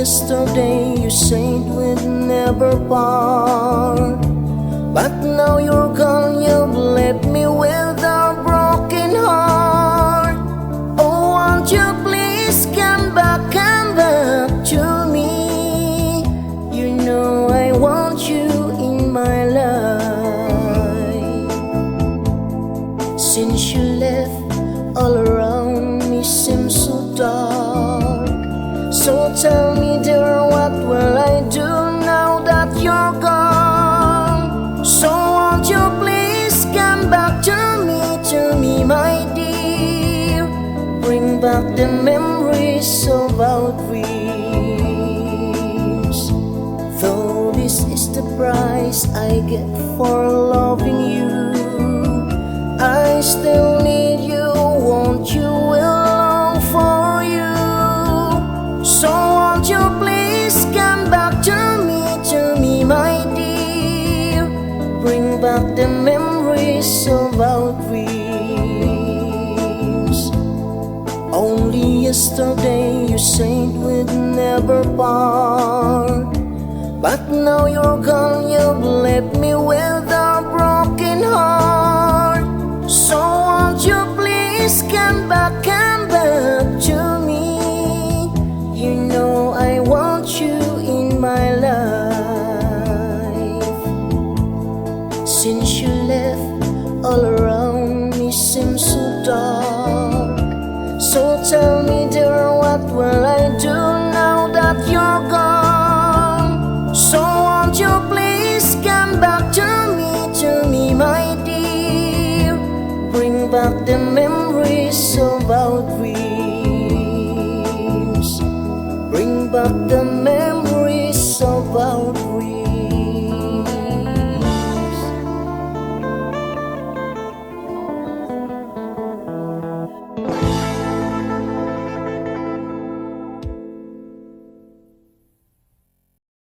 yesterday you said we'd never part, but now you're gone, you've left me with a broken heart. Oh, won't you please come back to me? You know I want you in my life. Since you left, all around me seems so dark. So tell me dear, what will I do now that you're gone? So won't you please come back to me my dear. Bring back the memories of our dreams. Though this is the price I get for loving you, I still need you, won't you, will long for you. So won't you please come back to me my dear. Bring back the memories of our dreams. Only yesterday you said we'd never part, but now you're gone, you've left me with a broken heart. So won't you please come back to me? You know I want you in my life. Since you left, all around me seems so dark. So tell me dear, what will I do now that you're gone? So won't you please come back to me my dear. Bring back the memories of our dreams. Bring back the